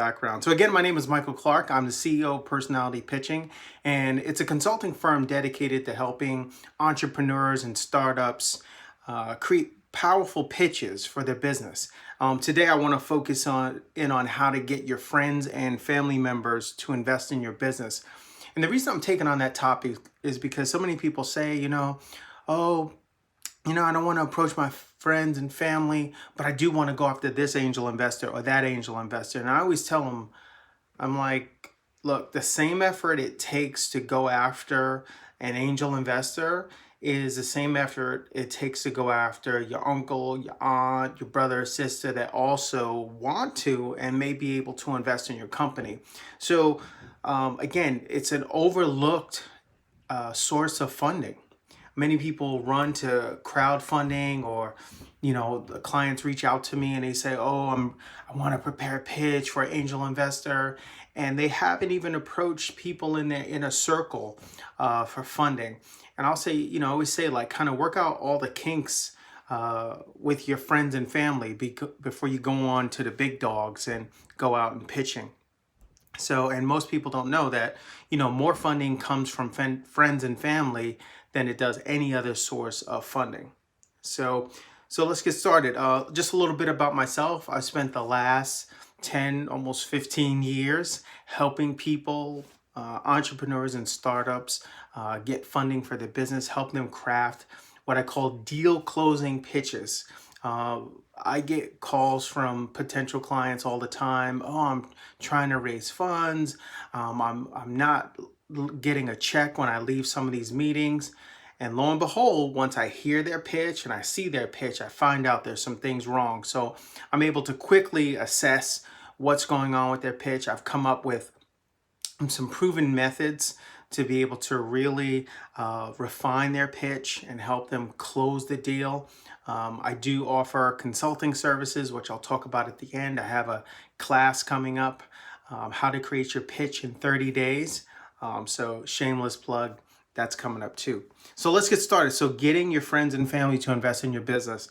background. So again, my name is Michael Clark. I'm the CEO of Personality Pitching, and it's a consulting firm dedicated to helping entrepreneurs and startups create powerful pitches for their business. Today, I want to focus on how to get your friends and family members to invest in your business. And the reason I'm taking on that topic is because so many people say, oh, I don't want to approach my friends and family, but I do want to go after this angel investor or that angel investor. And I always tell them, I'm like, look, the same effort it takes to go after an angel investor is the same effort it takes to go after your uncle, your aunt, your brother or sister that also want to and may be able to invest in your company. So again, it's an overlooked source of funding. Many people run to crowdfunding, or the clients reach out to me and they say, oh, I want to prepare a pitch for an angel investor, and they haven't even approached people in their inner circle for funding. And I'll say, I always say, like, kind of work out all the kinks with your friends and family before you go on to the big dogs and go out and pitching. So, and most people don't know that, more funding comes from friends and family than it does any other source of funding. So let's get started. Just a little bit about myself. I spent the last 10, almost 15 years helping people, entrepreneurs and startups get funding for their business, help them craft what I call deal closing pitches. I get calls from potential clients all the time. Oh, I'm trying to raise funds. I'm not getting a check when I leave some of these meetings. And lo and behold, once I hear their pitch and I see their pitch, I find out there's some things wrong. So I'm able to quickly assess what's going on with their pitch. I've come up with some proven methods to be able to really refine their pitch and help them close the deal. I do offer consulting services, which I'll talk about at the end. I have a class coming up, how to create your pitch in 30 days. So shameless plug, that's coming up too. So let's get started. So getting your friends and family to invest in your business.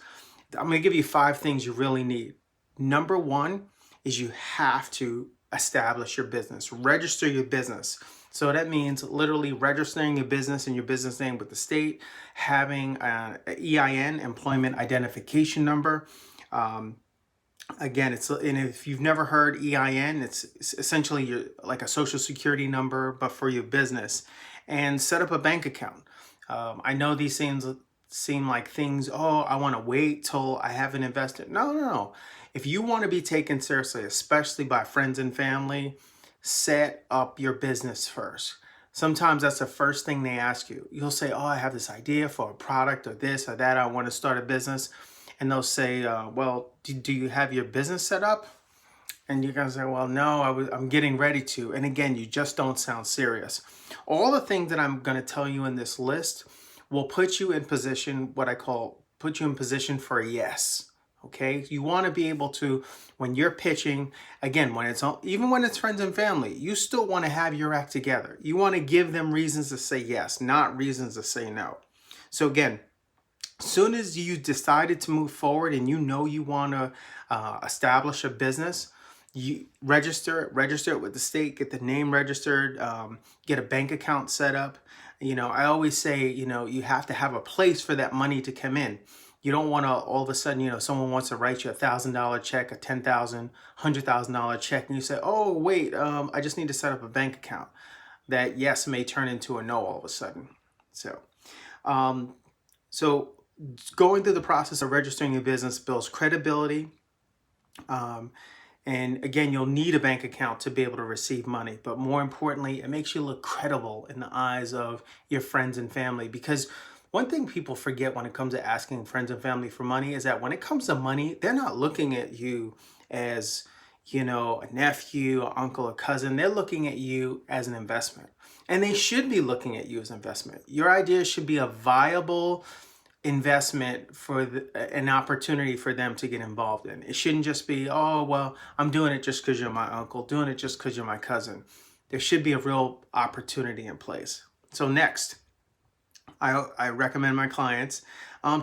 I'm going to give you 5 things you really need. Number 1 is you have to establish your business, register your business. So that means literally registering your business and your business name with the state, having an EIN, Employment Identification Number. Again, and if you've never heard EIN, it's essentially like a social security number, but for your business. And set up a bank account. I know these things seem like things, oh, I want to wait till I have an investor. No. If you want to be taken seriously, especially by friends and family, set up your business first. Sometimes that's the first thing they ask you. You'll say, oh, I have this idea for a product or this or that. I want to start a business. And they'll say, well, do you have your business set up? And you're gonna say, well, no, I'm getting ready to. And again, you just don't sound serious. All the things that I'm gonna tell you in this list will put you in position, what I call, put you in position for a yes. Okay, you want to be able to, when you're pitching, again, even when it's friends and family, you still want to have your act together. You want to give them reasons to say yes, not reasons to say no. So again, as soon as you decided to move forward and you want to establish a business, you register it with the state, get the name registered, get a bank account set up. I always say, you have to have a place for that money to come in. You don't want to all of a sudden, someone wants to write you $1,000 check, a $10,000, $100,000 check, and you say, oh, wait, I just need to set up a bank account. That yes may turn into a no all of a sudden. So going through the process of registering your business builds credibility. And again, you'll need a bank account to be able to receive money. But more importantly, it makes you look credible in the eyes of your friends and family. Because one thing people forget when it comes to asking friends and family for money is that when it comes to money, they're not looking at you as, a nephew, or uncle, or cousin. They're looking at you as an investment. And they should be looking at you as an investment. Your idea should be a viable investment for an opportunity for them to get involved in. It shouldn't just be, oh, well, I'm doing it just because you're my uncle, doing it just because you're my cousin. There should be a real opportunity in place. So next, I recommend my clients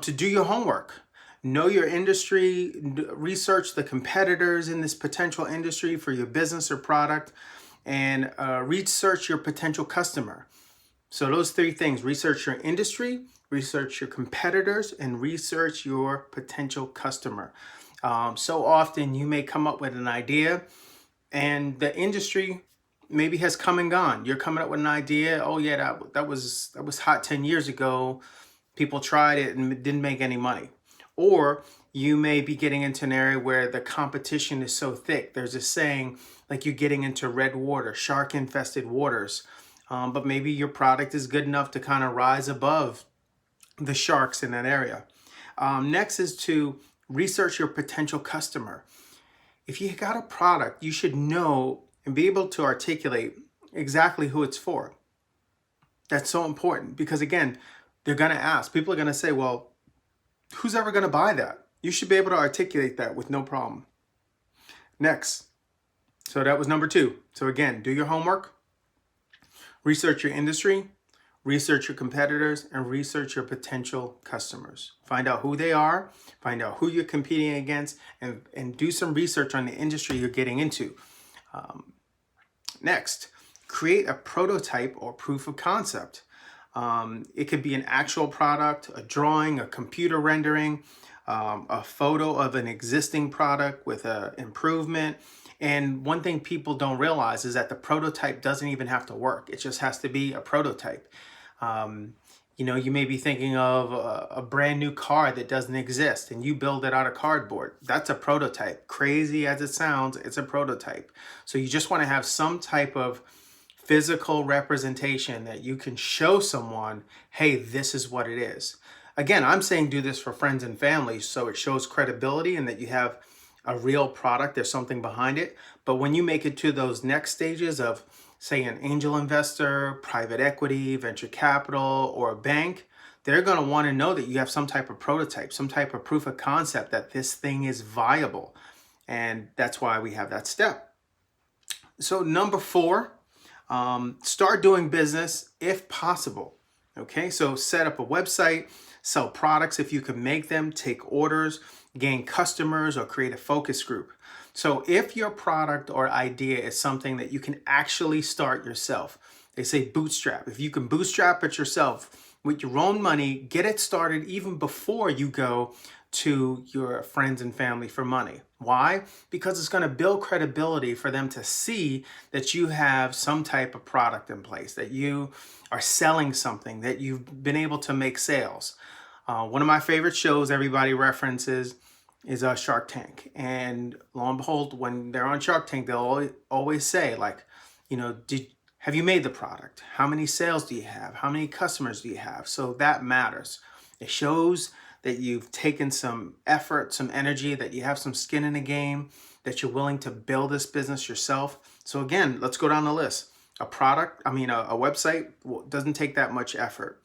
to do your homework. Know your industry, research the competitors in this potential industry for your business or product, and research your potential customer. So those three things: research your industry, research your competitors, and research your potential customer. So often you may come up with an idea and the industry maybe has come and gone. You're coming up with an idea. Oh yeah, that was hot 10 years ago. People tried it and didn't make any money. Or you may be getting into an area where the competition is so thick. There's a saying like you're getting into red water, shark infested waters. But maybe your product is good enough to kind of rise above the sharks in that area. Next is to research your potential customer. If you got a product, you should know and be able to articulate exactly who it's for. That's so important because, again, they're going to ask. People are going to say, well, who's ever going to buy that? You should be able to articulate that with no problem. Next. So that was number 2. So again, do your homework, research your industry, research your competitors, and research your potential customers. Find out who they are, find out who you're competing against, and do some research on the industry you're getting into. Next, create a prototype or proof of concept. It could be an actual product, a drawing, a computer rendering, a photo of an existing product with an improvement. And one thing people don't realize is that the prototype doesn't even have to work. It just has to be a prototype. You may be thinking of a brand new car that doesn't exist and you build it out of cardboard. That's a prototype. Crazy as it sounds, it's a prototype. So you just want to have some type of physical representation that you can show someone, hey, this is what it is. Again, I'm saying do this for friends and family so it shows credibility and that you have a real product, there's something behind it. But when you make it to those next stages of, say, an angel investor, private equity, venture capital, or a bank, they're going to want to know that you have some type of prototype, some type of proof of concept that this thing is viable. And that's why we have that step. So number 4, start doing business if possible. Okay, so set up a website, sell products if you can make them, take orders, gain customers, or create a focus group. So if your product or idea is something that you can actually start yourself, they say bootstrap. If you can bootstrap it yourself with your own money, get it started even before you go to your friends and family for money. Why? Because it's going to build credibility for them to see that you have some type of product in place, that you are selling something, that you've been able to make sales. One of my favorite shows everybody references is Shark Tank. And lo and behold, when they're on Shark Tank, they'll always say, like, have you made the product? How many sales do you have? How many customers do you have? So that matters. It shows that you've taken some effort, some energy, that you have some skin in the game, that you're willing to build this business yourself. So again, let's go down the list. A website doesn't take that much effort.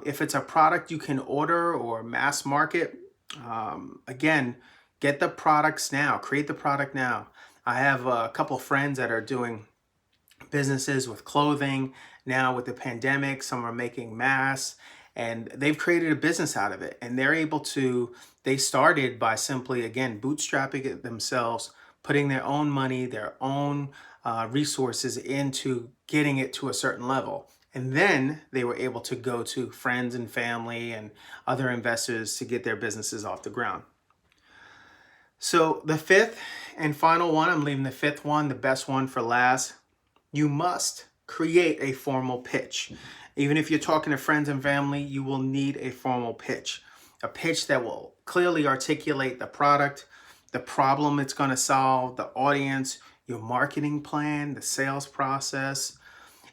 If it's a product you can order or mass market, again, get the products now, create the product now. I have a couple of friends that are doing businesses with clothing now with the pandemic. Some are making masks and they've created a business out of it. And they started by simply, again, bootstrapping it themselves, putting their own money, their own resources into getting it to a certain level. And then they were able to go to friends and family and other investors to get their businesses off the ground. So the 5th and final one, I'm leaving the 5th one, the best one, for last. You must create a formal pitch. Even if you're talking to friends and family, you will need a formal pitch. A pitch that will clearly articulate the product, the problem it's going to solve, the audience, your marketing plan, the sales process.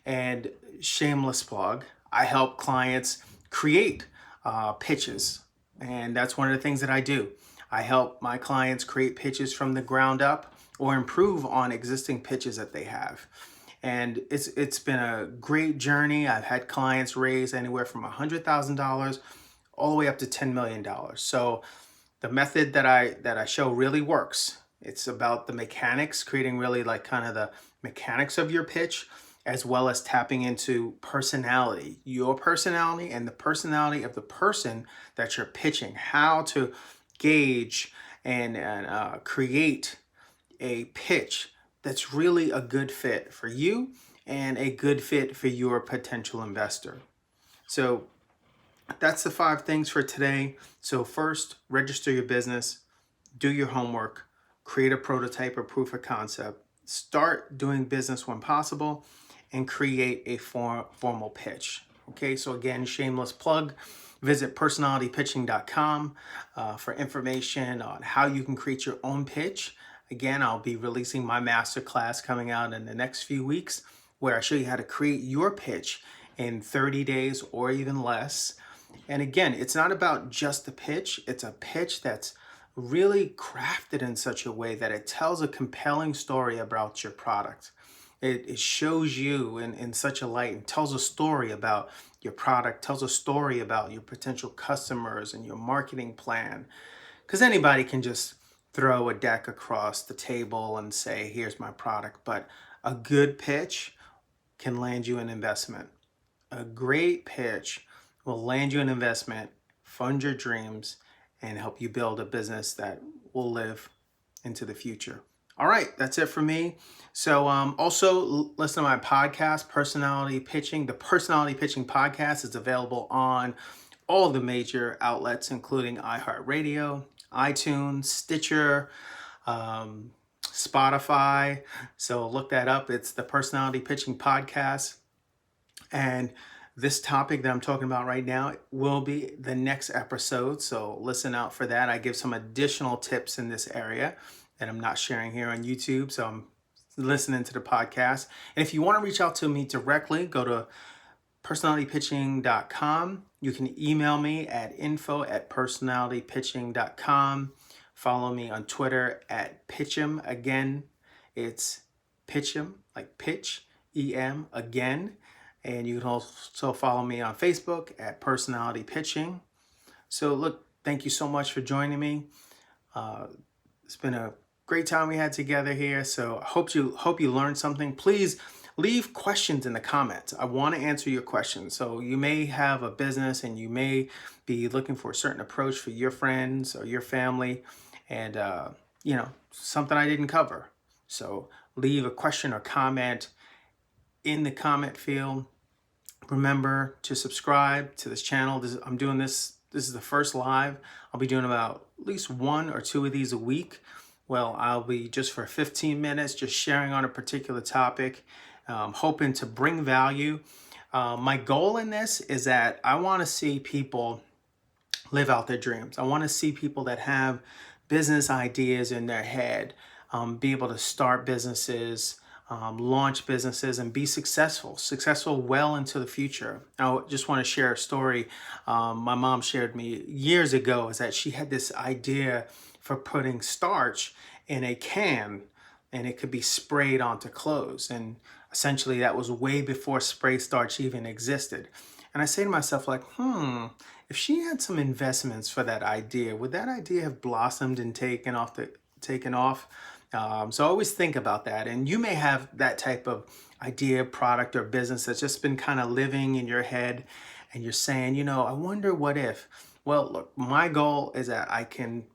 And shameless plug, I help clients create pitches. And that's one of the things that I do. I help my clients create pitches from the ground up or improve on existing pitches that they have. And it's been a great journey. I've had clients raise anywhere from $100,000 all the way up to $10 million. So the method that I show really works. It's about the mechanics, creating really like kind of the mechanics of your pitch. as well as tapping into personality, your personality and the personality of the person that you're pitching, how to gauge and create a pitch that's really a good fit for you and a good fit for your potential investor. So that's the 5 things for today. So first, register your business, do your homework, create a prototype or proof of concept, start doing business when possible, and create a formal pitch. Okay, so again, shameless plug. Visit personalitypitching.com for information on how you can create your own pitch. Again, I'll be releasing my masterclass coming out in the next few weeks where I show you how to create your pitch in 30 days or even less. And again, it's not about just the pitch, it's a pitch that's really crafted in such a way that it tells a compelling story about your product. It shows you in such a light and tells a story about your product, tells a story about your potential customers and your marketing plan. Because anybody can just throw a deck across the table and say, here's my product. But a good pitch can land you an investment. A great pitch will land you an investment, fund your dreams, and help you build a business that will live into the future. All right, that's it for me. So also listen to my podcast, Personality Pitching. The Personality Pitching podcast is available on all the major outlets, including iHeartRadio, iTunes, Stitcher, Spotify. So look that up. It's the Personality Pitching podcast. And this topic that I'm talking about right now will be the next episode. So listen out for that. I give some additional tips in this area that I'm not sharing here on YouTube. So I'm listening to the podcast. And if you want to reach out to me directly, go to personalitypitching.com. You can email me at info@personalitypitching.com. Follow me on Twitter at Pitchem. Again, it's Pitchem, like pitch, E-M, again. And you can also follow me on Facebook at Personality Pitching. So look, thank you so much for joining me. It's been a great time we had together here. So I hope you learned something. Please leave questions in the comments. I want to answer your questions. So you may have a business and you may be looking for a certain approach for your friends or your family, and something I didn't cover. So leave a question or comment in the comment field. Remember to subscribe to this channel. I'm doing this. This is the first live. I'll be doing about at least 1 or 2 of these a week. Well, I'll be just for 15 minutes, just sharing on a particular topic, hoping to bring value. My goal in this is that I want to see people live out their dreams. I want to see people that have business ideas in their head, be able to start businesses, launch businesses, and be successful well into the future. I just want to share a story my mom shared me years ago, is that she had this idea for putting starch in a can and it could be sprayed onto clothes. And essentially that was way before spray starch even existed. And I say to myself, like, if she had some investments for that idea, would that idea have blossomed and taken off? So I always think about that. And you may have that type of idea, product, or business that's just been kind of living in your head, and you're saying, I wonder what if. Well, look, my goal is that I can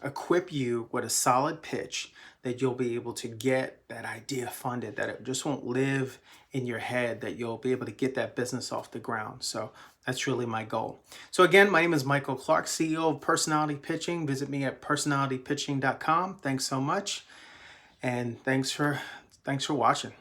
equip you with a solid pitch that you'll be able to get that idea funded, that it just won't live in your head, that you'll be able to get that business off the ground. So that's really my goal. So again, my name is Michael Clark, CEO of Personality Pitching. Visit me at personalitypitching.com. Thanks so much. And thanks for watching.